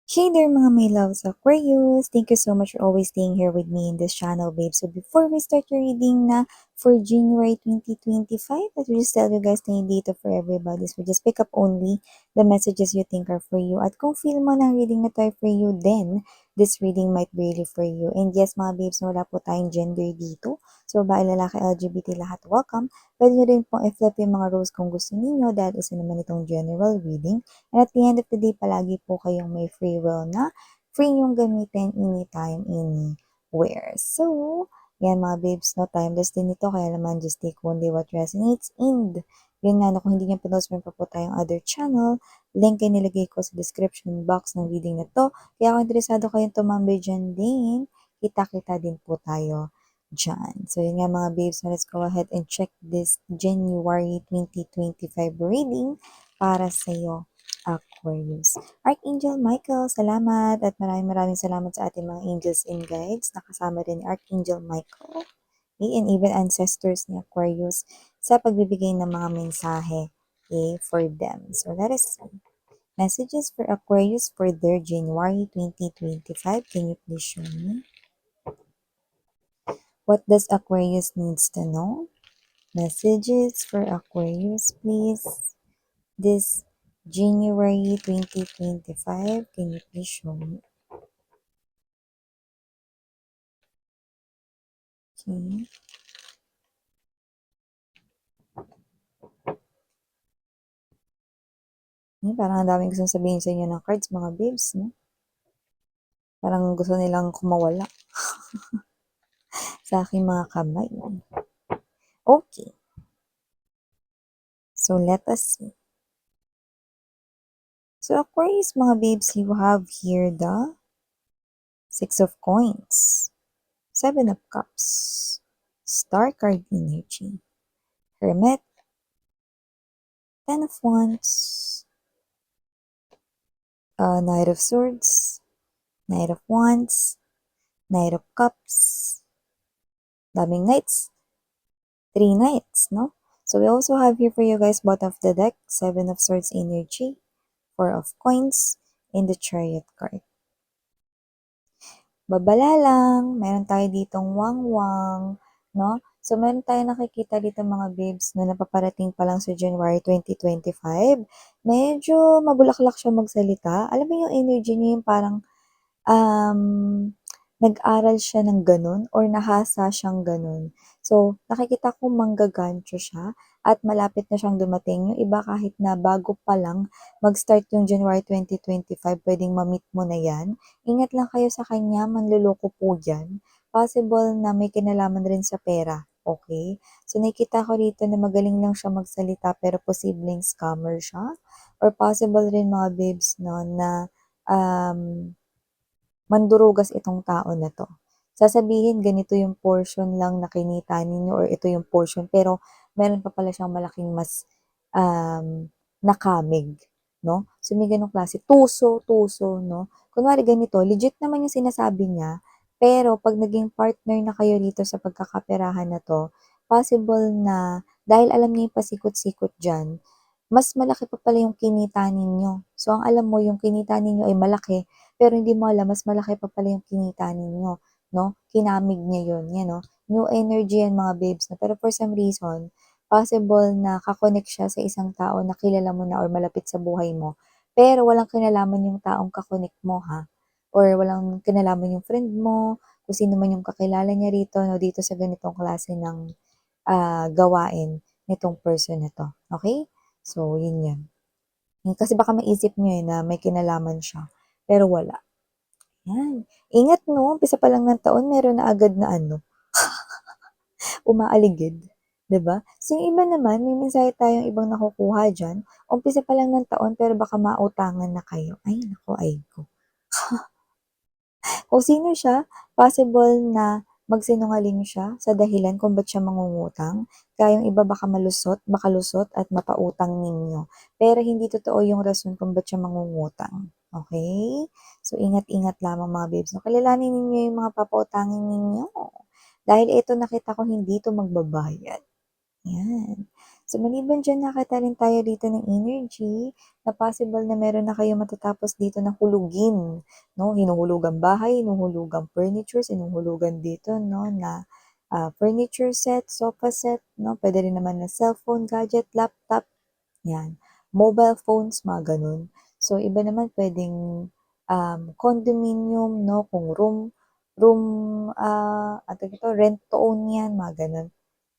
Hey there mga my loves Aquarius! Thank you so much for always staying here with me in this channel, babe. So before we start your reading na for January 2025, let me just tell you guys na hindi ito for everybody. So just pick up only the messages you think are for you. At kung feel mo na ang reading na to ay for you, then this reading might be really for you. And yes mga babes, wala po tayong gender dito. So babae, lalaki, LGBT lahat, welcome. Pwede nyo rin pong i-flip yung mga roles kung gusto ninyo dahil isa naman itong general reading. And at the end of the day, palagi po kayong may free will na free yung gamitin anytime, anywhere. So, yan mga babes, no timeless din ito. Kaya naman, just take only what resonates. And, yun nga, no, kung hindi nyo pinost, meron pa po tayong other channel. Link ay nilagay ko sa description box ng reading na to. Kaya kung interesado kayong tumambay dyan din, kita-kita din po tayo dyan. So, yun nga mga babes, so let's go ahead and check this January 2025 reading para sa'yo. Aquarius. Archangel Michael, salamat at maraming salamat sa ating mga angels and guides. Nakasama rin ni Archangel Michael and even ancestors ni Aquarius sa pagbibigay ng mga mensahe for them. So let us see. Messages for Aquarius for their January 2025. Can you please show me? What does Aquarius needs to know? Messages for Aquarius, please. This January 2025. Can you please show me? Okay. Parang ang daming gustong sabihin sa inyo ng cards, mga babes, no? Parang gusto nilang kumawala sa aking mga kamay. Okay. So, let us see. So, Aquarius, mga babes, you have here the Six of Coins, Seven of Cups, Star card energy, Hermit, Ten of Wands, Knight of Swords, Knight of Wands, Knight of Cups, daming Knights, 3 Knights, no? So we also have here for you guys, bottom of the deck, Seven of Swords energy, Four of Coins, and the Chariot card. Babala lang, meron tayo ditong wang-wang, no? So meron tayo nakikita dito mga babes na napaparating pa lang sa January 2025. Medyo mabulaklak siya magsalita. Alam mo yung energy niya yung parang nag-aral siya ng ganun or nahasa siyang ganun. So, nakikita ko manggagancho siya at malapit na siyang dumating. Yung iba kahit na bago pa lang mag-start yung January 2025, pwedeng ma-meet mo na yan. Ingat lang kayo sa kanya, manluloko po yan. Possible na may kinalaman rin sa pera. Okay? So, nakikita ko rito na magaling lang siya magsalita pero posibleng scammer siya. Or possible rin mga babes no, na mandurugas itong tao na to. Sasabihin ganito yung portion lang na kinita ninyo or ito yung portion pero meron pa pala siyang malaking mas nakamig, no? So may ganong klase, tuso, no? Kunwari ganito, legit naman yung sinasabi niya, pero pag naging partner na kayo dito sa pagkakaperahan na to, possible na dahil alam niya yung pasikot-sikot dyan, mas malaki pa pala yung kinita ninyo. So, ang alam mo, yung kinita ninyo ay malaki, pero hindi mo alam, mas malaki pa pala yung kinita ninyo, no? Kinamig niya yun, yan, no? New energy yan, mga babes, no? Pero for some reason, possible na kakonect siya sa isang tao na kilala mo na or malapit sa buhay mo, pero walang kinalaman yung taong kakonect mo, ha? Or walang kinalaman yung friend mo, kung sino man yung kakilala niya rito, no? Dito sa ganitong klase ng gawain nitong person na to. Okay? So, yun yan. Kasi baka maisip nyo na may kinalaman siya, pero wala. Yan. Ingat no, umpisa pa lang ng taon, meron na agad na umaaligid. 'Di ba? So, yung iba naman, may mensahe tayong ibang nakukuha dyan, umpisa pa lang ng taon, pero baka mautangan na kayo. Ay, naku, ay ko. Kung sino siya, possible na magsinungaling siya sa dahilan kung ba't siya mangungutang. Kaya yung iba baka lusot at mapautang ninyo. Pero hindi totoo yung rason kung ba't siya mangungutang. Okay? So, ingat-ingat lamang mga babes. No? Kilalanin ninyo yung mga papautangin ninyo. Dahil ito nakita ko hindi ito magbabayad. Yan. So, maliban diyan nakita rin tayo dito ng energy na possible na meron na kayong matatapos dito na hulugin, 'no? Hinuhulugang bahay, hinuhulugang furnitures, hinuhulugan dito 'no na, furniture set, sofa set 'no, puwede rin naman na cellphone, gadget, laptop, 'yan. Mobile phones, mga gano'n. So, iba naman puwedeng, condominium 'no, kung room, ano tawag dito, rent to own 'yan, mga gano'n.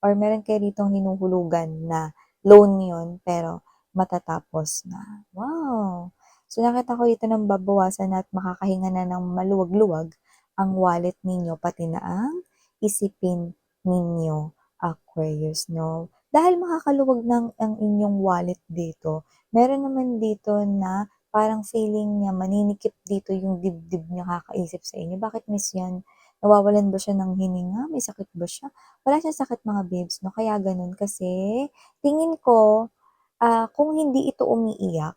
Or meron kayo ditong hinuhulugan na loan 'yun pero matatapos na. Wow! So, nakita ko dito ng babawasan at makakahinga na ng maluwag-luwag ang wallet ninyo pati na ang isipin ninyo, Aquarius 'no. Dahil makakaluwag ng ang inyong wallet dito, meron naman dito na parang feeling niya maninikip dito yung dibdib niya kakaisip sa inyo, "Bakit miss 'yan? Nawawalan ba siya ng hininga? May sakit ba siya?" Wala siyang sakit mga babes 'no, kaya gano'n kasi tingin ko, kung hindi ito umiiyak,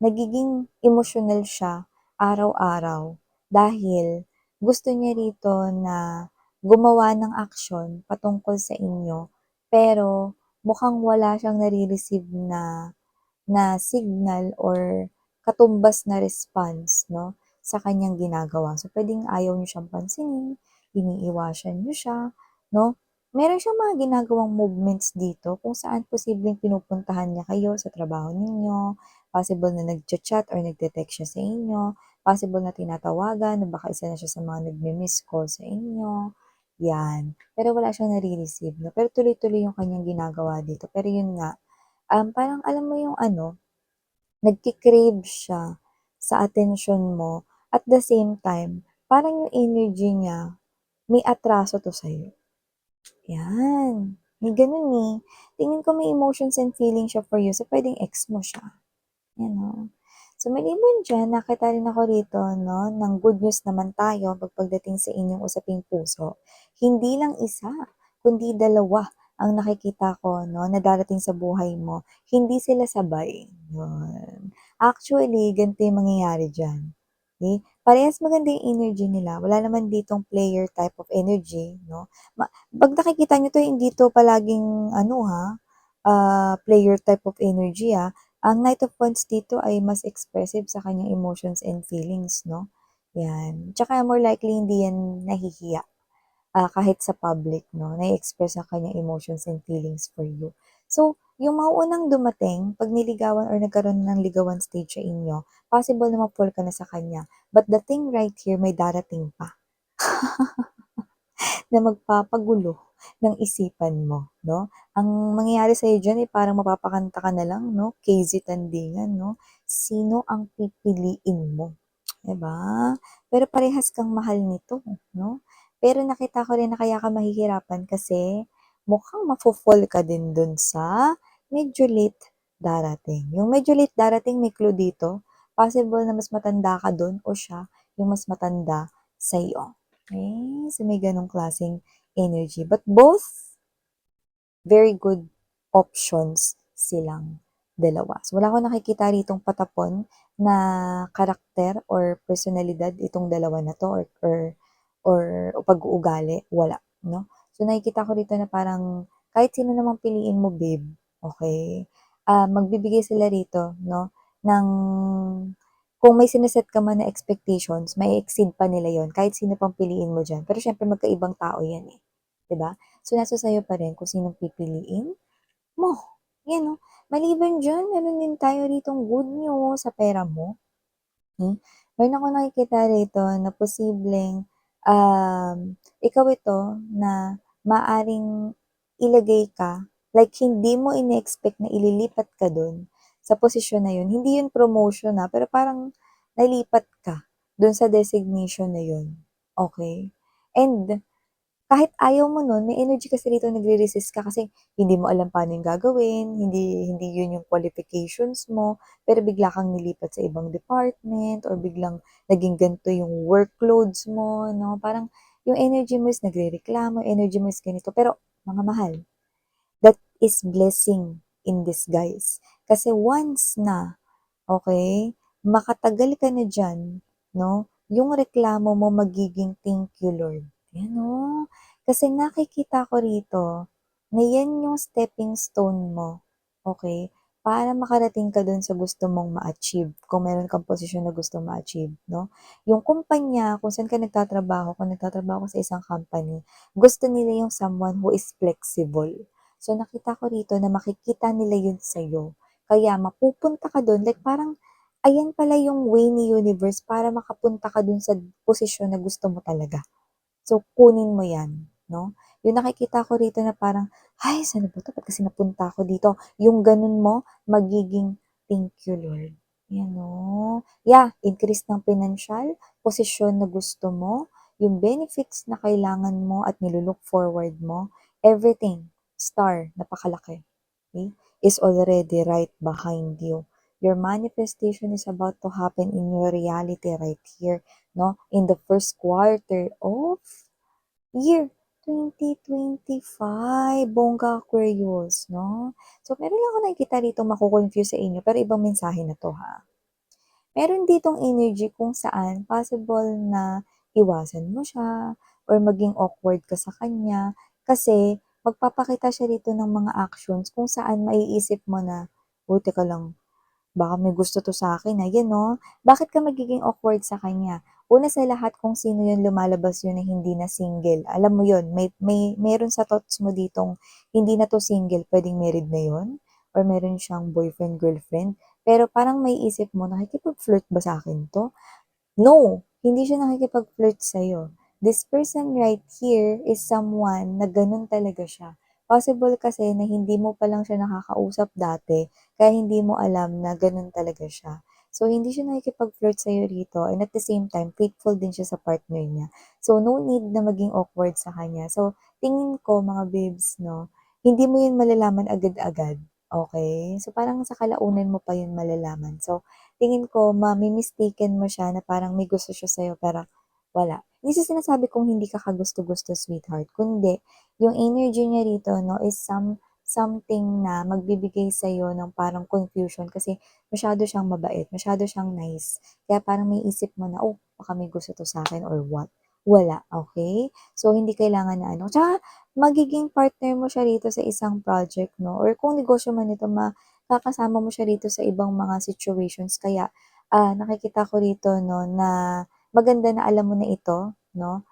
nagiging emosyonal siya araw-araw dahil gusto niya rito na gumawa ng aksyon patungkol sa inyo, pero mukhang wala siyang nare-receive na na signal or katumbas na response 'no, sa kanyang ginagawa. So, puwedeng ayaw niyo siyang pansinin, iniiwasan niyo siya 'no. Meron siyang mga ginagawang movements dito kung saan posibleng pinupuntahan niya kayo sa trabaho ninyo, possible na nagcha-chat or nagte-text siya sa inyo, possible na tinatawagan na baka isa na siya sa mga nagmi-miss call sa inyo, 'yan. Pero wala siyang nare-receive 'no, pero tuloy-tuloy yung kanyang ginagawa dito. Pero yun nga, parang alam mo yung ano, nagke-crave siya sa atensyon mo at the same time, parang yung energy niya may atraso 'to sa'yo. 'Yan, may gano'n, eh. Tingin ko may emotions and feelings siya for you, so puwedeng ex mo siya. 'Yan, oh. So, maliban diyan nakita rin ako rito 'no, ng good news naman tayo pagdating sa inyong usaping puso. Hindi lang isa, kundi dalawa ang nakikita ko 'no, na darating sa buhay mo. Hindi sila sabay, 'yun. Actually, ganito yung mangyayari diyan, okey? Parehas maganda yung energy nila, wala naman ditong player type of energy 'no. 'Pag nakikita niyo 'to, hindi 'to palaging ano, player type of energy, ang Knight of Wands dito ay mas expressive sa kanyang emotions and feelings 'no, 'yan. Tsaka more likely hindi 'yan nahihiya, kahit sa public 'no, na-e-express ang kanyang emotions and feelings for you. So, yung mauunang dumating 'pag niligawan or nagkaroon ng ligawan stage sa inyo, possible na ma-fall ka na sa kanya. But the thing right here, may darating pa na magpapagulo ng isipan mo 'no. Ang mangyayari sa'yo diyan, ay parang mapapakanta ka na lang 'no, KZ Tandingan 'no, sino ang pipiliin mo, 'di ba? Pero parehas kang mahal nito 'no. Pero nakita ko rin na kaya ka mahihirapan kasi mukhang mafo-fall ka din dun sa medyo late darating. Yung medyo late darating may clue dito, possible na mas matanda ka dun o siya yung mas matanda sa'yo. Okay, so may gano'ng klaseng energy. But both, very good options silang dalawa. So, wala akong nakikita ritong patapon na karakter or personalidad itong dalawa na 'to or pag-uugali, wala, 'no? So, nakikita ko rito na parang kahit sino namang piliin mo, babe, okay, magbibigay sila rito 'no, ng kung may sine-set ka man na expectations, mae-exceed pa nila yon kahit sino pang piliin mo diyan. Pero siyempre magkaibang tao 'yan, eh, 'di ba? So, nasa sa'yo pa rin kung sinong pipiliin mo, 'yan, oh. Maliban diyan, meron din tayo ritong good news sa pera mo. Meron akong nakikita rito na posibleng, ikaw ito na maaaring ilagay ka, like hindi mo ine-expect na ililipat ka dun sa posisyon na yun. Hindi yun promotion, pero parang nalipat ka dun sa designation na yun, okey? And kahit ayaw mo nun, may energy kasi rito nagre-resist ka kasi hindi mo alam paano yung gagawin, hindi hindi yun yung qualifications mo, pero bigla kang nilipat sa ibang department or biglang naging ganito yung workloads mo 'no, parang yung energy mo is nagrereklamo, energy mo is ganito. Pero mga mahal, that is blessing in disguise. Kasi once na, okey, makatagal ka na diyan 'no, yung reklamo mo magiging, "Thank you Lord." Yan, oh. Kasi nakikita ko rito na yan yung stepping stone mo, okay, para makarating ka dun sa gusto mong ma-achieve, kung meron kang posisyon na gustong ma-achieve, 'no? Yung kumpanya kung saan ka nagtatrabaho, kung nagtatrabaho ka sa isang company, gusto nila yung someone who is flexible. So, nakita ko rito na makikita nila yun sa'yo, kaya mapupunta ka dun like parang ayan pala yung way ni universe para makapunta ka dun sa posisyon na gusto mo talaga. So, kunin mo 'yan, 'no? Yung nakikita ko rito na parang, "Ay, sana ba 'to, ba't kasi napunta ako dito?" Yung gano'n mo magiging, "Thank you Lord." 'Yan, oh. Yeah, increase ng pinansyal, posisyon na gusto mo, yung benefits na kailangan mo at nilu-look forward mo, everything, star, napakalaki, okey, is already right behind you. Your manifestation is about to happen in your reality right here, 'no, in the first quarter of year 2025, bongga Aquarius, 'no? So, meron lang ako nakikita rito mako-confuse sa inyo pero ibang mensahe na 'to, ha. Meron ditong energy kung saan possible na iwasan mo siya or maging awkward ka sa kanya kasi magpapakita siya rito ng mga actions kung saan maiisip mo na, "Uy, teka lang, baka may gusto 'to sa'kin, yan 'no." Bakit ka magiging awkward sa kanya? Una sa lahat kung sino yung lumalabas yun na hindi na single, alam mo yun, meron sa thoughts mo ditong hindi na 'to single, puwedeng married na yun or meron siyang boyfriend, girlfriend, pero parang maiisip mo, "Nakikipag-flirt ba sa'kin 'to?" No, hindi siya nakikipag-flirt sa'yo. This person right here is someone na gano'n talaga siya. Possible kasi na hindi mo pa lang siya nakakausap dati, kaya hindi mo alam na gano'n talaga siya. So, hindi siya nakikipag-flirt sa'yo rito and at the same time, faithful din siya sa partner niya. So, no need na maging awkward sa kanya. So, tingin ko mga babes 'no, hindi mo 'yun malalaman agad-agad, okay. So, parang sa kalaunan mo pa 'yun malalaman. So, tingin ko mami-mistaken mo siya na parang may gusto siya sa'yo pero wala. Hindi sa sinasabi kong hindi ka kagusto-gusto, sweetheart, kundi yung energy niya rito 'no is something na magbibigay sa'yo ng parang confusion kasi masyado siyang mabait, masyado siyang nice. Kaya parang maiisip mo na, "Oh, baka may gusto 'to sa'kin or what." Wala, okay. So, hindi kailangan na ano tsaka magiging partner mo siya rito sa isang project 'no or kung negosyo man ito makakasama mo siya rito sa ibang mga situations kaya, nakikita ko rito 'no na maganda na alam mo na ito 'no,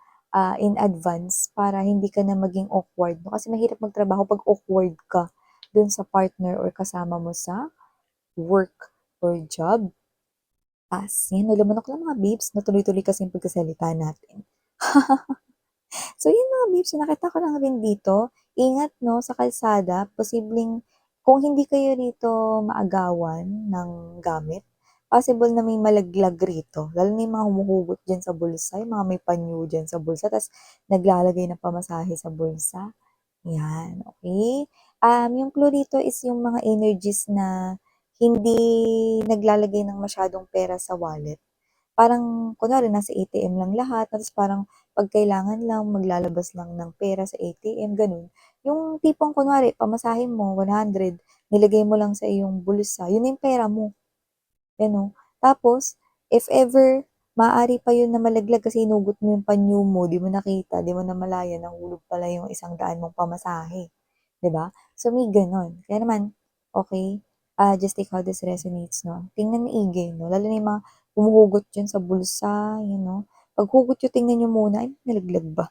in advance para hindi ka na maging awkward 'no, kasi mahirap magtrabaho 'pag awkward ka dun sa partner or kasama mo sa work or job. Yan, lumunok lang mga babes 'no, tuloy-tuloy kasi yung pagsasalita natin. So yun mga babes, nakita ko lang rin dito, ingat 'no sa kalsada, posibleng kung hindi kayo rito maagawan ng gamit, possible na may malaglag rito, lalo na yung mga humuhugot diyan sa bulsa, yung mga may panyo diyan sa bulsa ta's naglalagay ng pamasahe sa bulsa, 'yan, okey? Yung clue rito is yung mga energies na hindi naglalagay ng masyadong pera sa wallet. Parang kunwari nasa ATM lang lahat tapos parang 'pag kailangan lang maglalabas lang ng pera sa ATM gano'n. Yung tipong kunwari pamasahe mo 100 nilagay mo lang sa iyong bulsa, yun na yung pera mo, gano'n. Tapos if ever maaari pa yun na malaglag kasi hinugot mo yung panyo mo, 'di mo nakita, 'di mo namalayan nahulog pala yung 100 mong pamasahe, 'di ba? So may gano'n. Kaya naman, okey, just take how this resonates 'no. Tingnan maigi 'no, lalo na yung mga humuhugot diyan sa bulsa, yun 'no. Paghugot niyo tingnan niyo muna, "Ay nalaglag ba?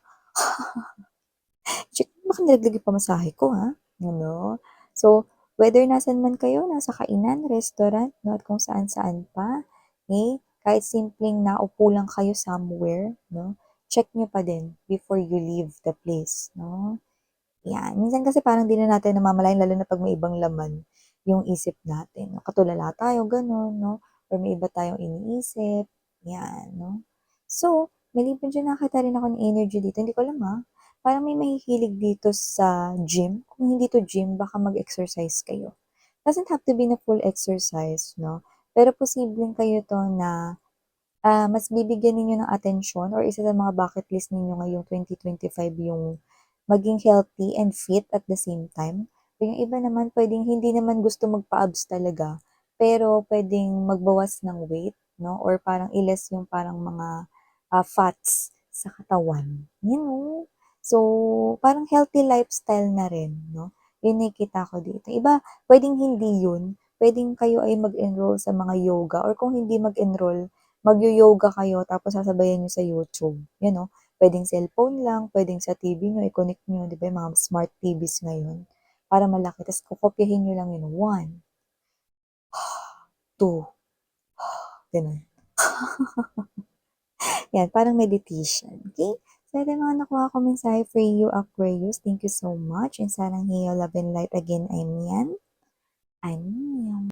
Check baka nalaglag yung pamasahe ko, ano. So, whether nasaan man kayo, nasa kainan, restaurant 'no, at kung saan-saan pa, eh, kahit simpleng naupo lang kayo somewhere 'no, check niyo pa din before you leave the place 'no. 'Yan, minsan kasi parang 'di na natin namamalayan lalo na 'pag may ibang laman yung isip natin, 'no, katulala tayo gano'n 'no, or may iba tayong iniisip, 'yan 'no. So, maliban diyan nakakita rin ako ng energy dito, hindi ko alam, parang may mahihilig dito sa gym, kung hindi 'to gym baka mag-exercise kayo. Doesn't have to be na full exercise 'no, pero posibleng kayo 'to na mas bibigyan ninyo ng atensyon or isa sa mga bucket list ninyo ngayong 2025 yung maging healthy and fit at the same time. Yung iba naman puwedeng hindi naman gusto magpa-abs talaga, pero puwedeng magbawas ng weight 'no or parang yung parang mga, fats sa katawan, 'yan oh. So, parang healthy lifestyle na rin 'no, yun nakikita ko dito. Iba puwedeng hindi yun, puwedeng kayo ay mag-enroll sa mga yoga or kung hindi mag-enroll, magyo-yoga kayo tapos sasabayan niyo sa YouTube, yun 'no. Puwedeng cellphone lang, puwedeng sa TV niyo i-connect niyo, 'di ba, yung mga smart TVs ngayon, para malaki ta's kokopyahin niyo lang yun, 1, 2, gano'n. Yan, parang meditation, okey? So ito yung mga nakuha kong mensahe for you, Aquarius. Thank you so much and sana heal, love, and light again. Ayan. Annyeong.